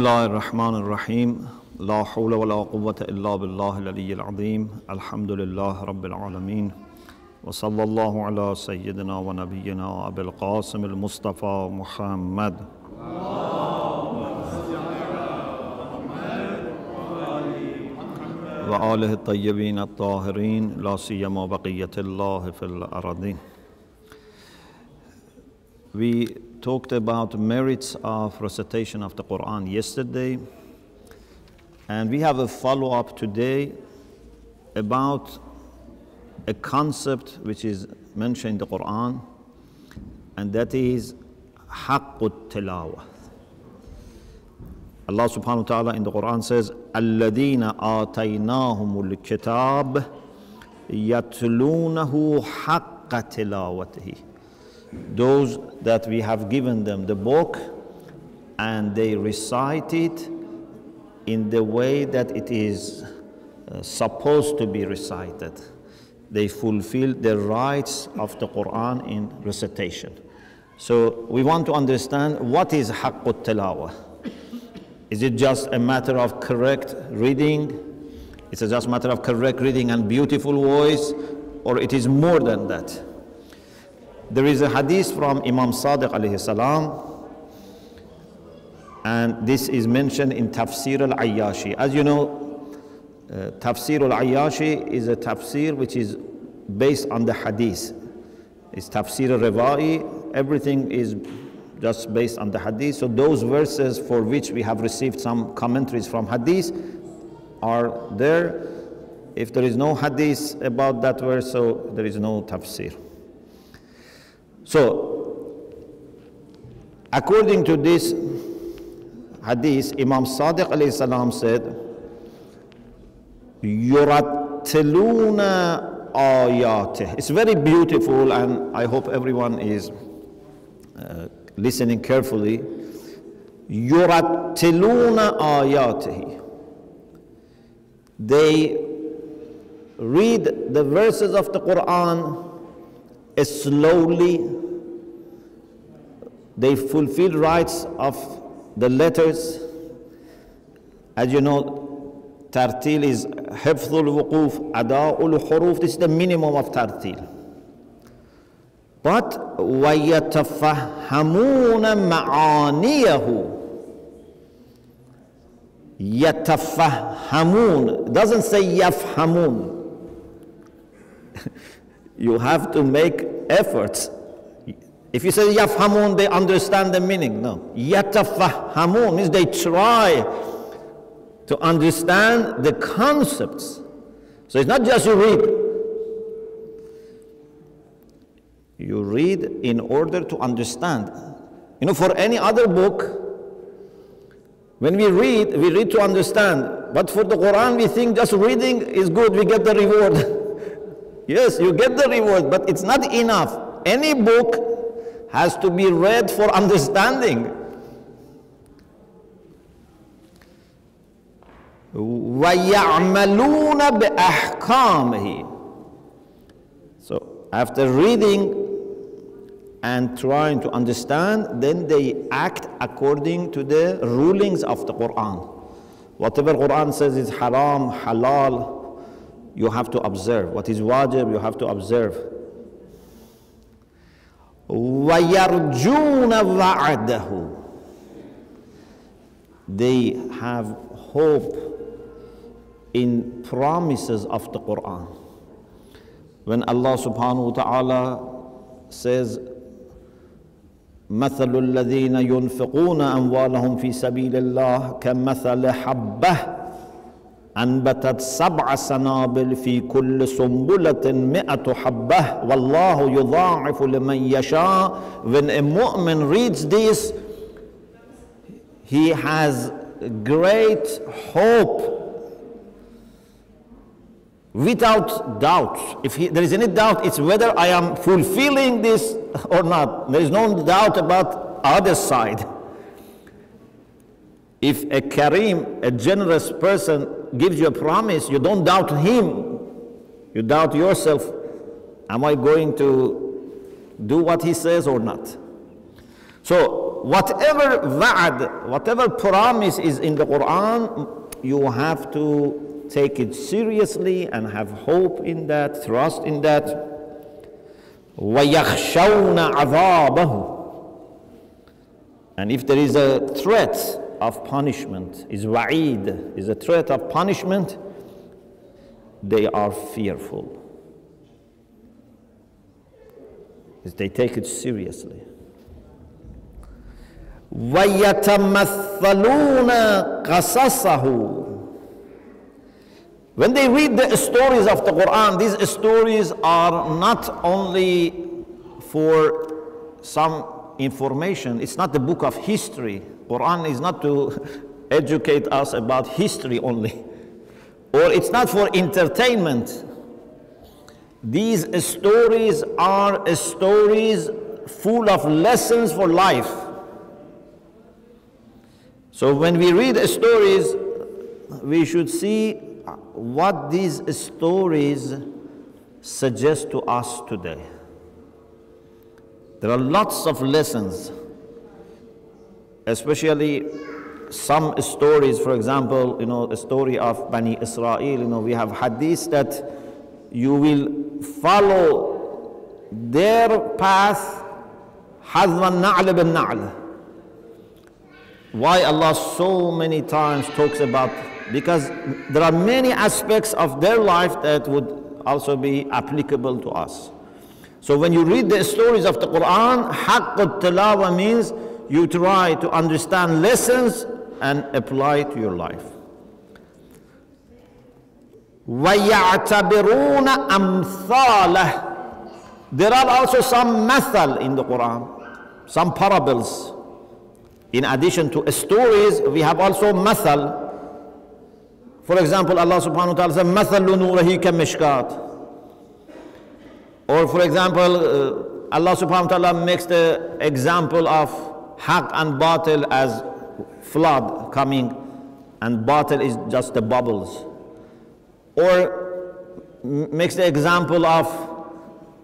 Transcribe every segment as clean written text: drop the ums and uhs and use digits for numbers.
الله الرحمن الرحيم لا حول ولا قوة إلا بالله العلي العظيم الحمد لله رب العالمين وصلى الله على سيدنا ونبينا أبي القاسم المصطفى محمد وآله الطيبين الطاهرين لا سيما بقية الله في الأرضين. We talked about merits of recitation of the Quran yesterday, and we have a follow-up today about a concept which is mentioned in the Quran, and that is haqqut tilawah. Allah subhanahu wa ta'ala in the Quran says, الَّذِينَ آتَيْنَاهُمُ الْكِتَابَ يَتْلُونَهُ حَقَّ تِلَاوَتِهِ. Those that we have given them the book and they recite it in the way that it is supposed to be recited. They fulfill the rights of the Quran in recitation. So we want to understand what is haqqut tilawah. Is it just a matter of correct reading? Is it just a matter of correct reading and beautiful voice? Or it is more than that? There is a hadith from Imam Sadiq alayhi salam, and this is mentioned in Tafsir al-Ayyashi. As you know, Tafsir al-Ayyashi is a tafsir which is based on the hadith. It's Tafsir al-Riva'i, everything is just based on the hadith. So those verses for which we have received some commentaries from hadith are there. If there is no hadith about that verse, so there is no tafsir. So, according to this hadith, Imam Sadiq alayhi salam said, يُرَتِّلُونَ آيَاتِهِ. It's very beautiful, and I hope everyone is listening carefully. يُرَتِّلُونَ آيَاتِهِ. They read the verses of the Quran slowly. They fulfill rights of the letters. As you know, tartil is hifdhul wuquf, ada'ul huruf. This is the minimum of tartil. But وَيَتَفَهَّمُونَ مَعَانِيَهُ. يَتَفَهَّمُونَ. It doesn't say يَفْهَمُونَ. You have to make efforts. If you say yafhamun, they understand the meaning. No. Yatafahhamun means they try to understand the concepts. So it's not just you read. You read in order to understand. You know, for any other book, when we read to understand. But for the Quran, we think just reading is good, we get the reward. Yes, you get the reward, but it's not enough. Any book has to be read for understanding. وَيَعْمَلُونَ بِأَحْكَامِهِ. So after reading and trying to understand, then they act according to the rulings of the Quran. Whatever Quran says is haram, halal, you have to observe. What is wajib, you have to observe. وَيَرْجُونَ وَعْدَهُ. They have hope in promises of the Quran. When Allah subhanahu wa ta'ala says, مَثَلُ الَّذِينَ يُنْفِقُونَ أَمْوَالَهُمْ فِي سَبِيلِ اللَّهِ كَمَثَلِ حَبَّةٍ أنبتت 7 سنابل في كل سنبلة 100 حبة والله يضاعف لمن يشاء. When a mu'min reads this, he has great hope without doubt. If there is any doubt, it's whether I am fulfilling this or not. There is no doubt about other side. If a kareem, a generous person, gives you a promise, you don't doubt him. You doubt yourself. Am I going to do what he says or not? So whatever wa'ad, whatever promise is in the Quran, you have to take it seriously and have hope in that, trust in that. وَيَخْشَوْنَ عَذَابَهُ. And if there is a threat of punishment, is wa'id, is a threat of punishment, they are fearful. Because they take it seriously. وَيَتَمَثَّلُونَ قَصَصَهُ. When they read the stories of the Quran, these stories are not only for some information. It's not the book of history. Quran is not to educate us about history only. Or it's not for entertainment. These stories are stories full of lessons for life. So when we read stories, we should see what these stories suggest to us today. There are lots of lessons, especially some stories. For example, a story of Bani Israel. We have hadith that you will follow their path, حَذْوَ النَّعْلِ بِالنَّعْلِ. Why Allah so many times talks about? Because there are many aspects of their life that would also be applicable to us. So when you read the stories of the Quran, حَقُّ التِّلَاوَةِ means you try to understand lessons and apply it to your life. وَيَعْتَبِرُونَ أَمْثَالَهُ. There are also some mathal in the Quran, some parables. In addition to stories, we have also mathal. For example, Allah subhanahu wa ta'ala says, مَثَلُ نُورِهِ كَمِشْكَاتٍ. Or for example, Allah subhanahu wa ta'ala makes the example of haq and batil as flood coming, and batil is just the bubbles. Or makes the example of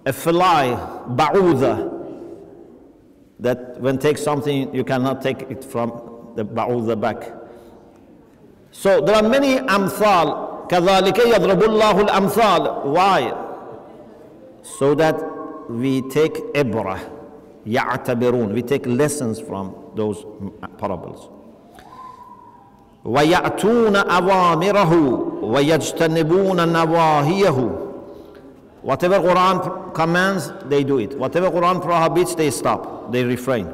a fly, ba'udha, that when take something, you cannot take it from the ba'udha back. So there are many amthal. كَذَلِكَ يَضْرَبُ اللَّهُ الْأَمْثَالِ. Why? So that we take ibrah, يَعْتَبِرُونَ. We take lessons from those parables. وَيَأْتُونَ أَوَامِرَهُ وَيَجْتَنِبُونَ نَوَاهِيَهُ. Whatever Quran commands, they do it. Whatever Quran prohibits, they stop, they refrain.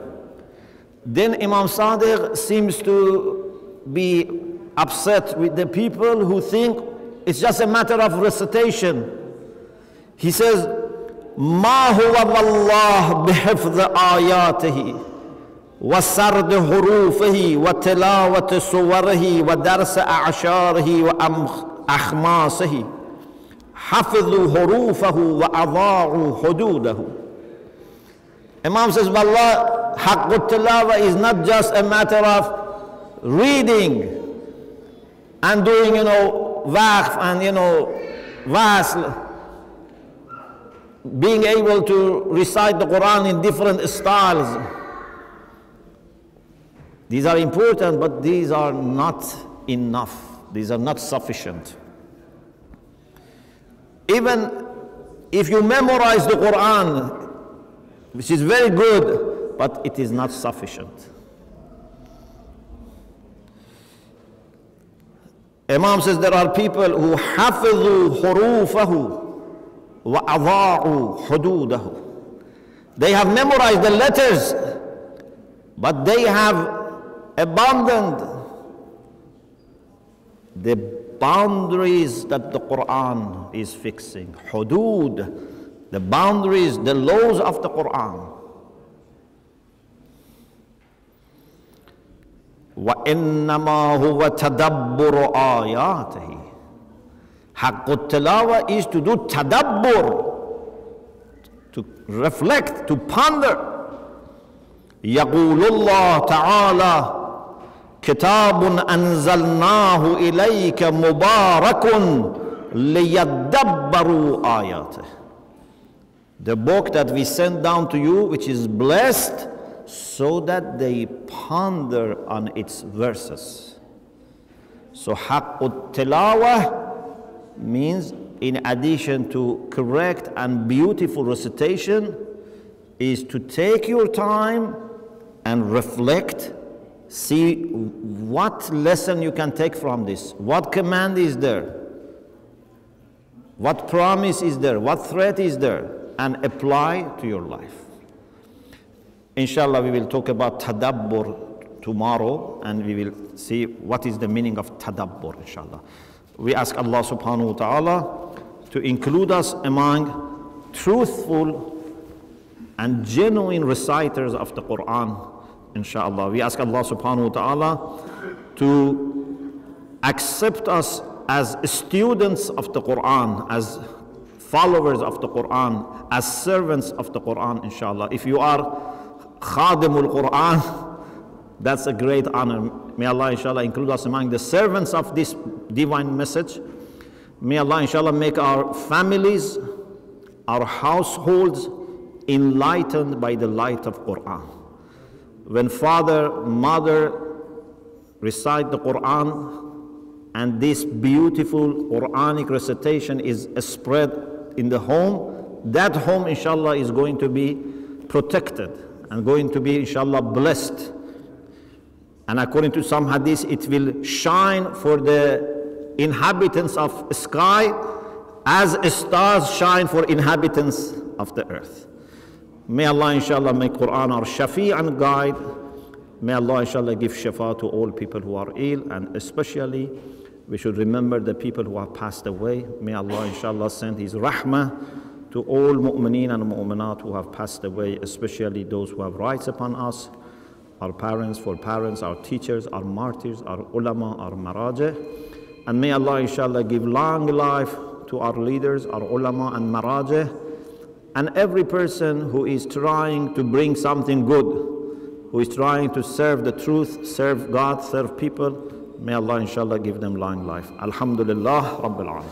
Then Imam Sadiq seems to be upset with the people who think it's just a matter of recitation. He says, مَا هُوَ وَاللَّهِ بِحِفْظِ آيَاتِهِ وَسَرْدِ حُرُوفِهِ وَتِلَاوَةِ صُوَرِهِ وَدَرْسِ أَعْشَارِهِ وَأَخْمَاسِهِ حَفِظُوا حُرُوفَهُ وَأَضَاعُوا حُدُودَهُ. Imam says, Wallah, Haqqut Tilawa is not just a matter of reading and doing, waqf and, wasl, being able to recite the Quran in different styles. These are important, but these are not enough. These are not sufficient. Even if you memorize the Quran, which is very good, but it is not sufficient. Imam says there are people who حَفِظُوا حُرُوفَهُ وَأَضَاعُوا حُدُودَهُ. They have memorized the letters, but they have abandoned the boundaries that the Quran is fixing. Hudud, the boundaries, the laws of the Quran. وَإِنَّمَا هُوَ تَدَبُّرُ آيَاتِهِ. Haqqut Tilawa is to do tadabbur, to reflect, to ponder. يَقُولُ اللَّهُ تَعَالَى كِتَابٌ أَنزَلْنَاهُ إِلَيْكَ مُبَارَكٌ لِيَدَّبَّرُوا آيَاتِهِ. The book that we sent down to you, which is blessed, so that they ponder on its verses. So haqqut tilawah means, in addition to correct and beautiful recitation, is to take your time and reflect, see what lesson you can take from this, what command is there, what promise is there, what threat is there, and apply to your life. Inshallah, we will talk about tadabbur tomorrow, and we will see what is the meaning of tadabbur, inshallah. We ask Allah subhanahu wa ta'ala to include us among truthful and genuine reciters of the Quran, inshallah. We ask Allah subhanahu wa ta'ala to accept us as students of the Quran, as followers of the Quran, as servants of the Quran, inshallah. If you are Khadimul Quran, that's a great honor. May Allah inshallah include us among the servants of this divine message. May Allah inshallah make our families, our households enlightened by the light of Quran. When father, mother recite the Quran and this beautiful Quranic recitation is spread in the home, that home inshallah is going to be protected and going to be inshallah blessed. And according to some hadith, it will shine for the inhabitants of sky as stars shine for inhabitants of the earth. May Allah inshallah make Quran our shafi and guide. May Allah inshallah give shifa to all people who are ill, and especially we should remember the people who have passed away. May Allah inshallah send His rahmah to all mu'mineen and mu'minat who have passed away, especially those who have rights upon us, our parents, our teachers, our martyrs, our ulama, our maraja. And may Allah inshallah give long life to our leaders, our ulama and maraja, and every person who is trying to bring something good, who is trying to serve the truth, serve God, serve people. May Allah inshallah give them long life. Alhamdulillah Rabbil Alamin.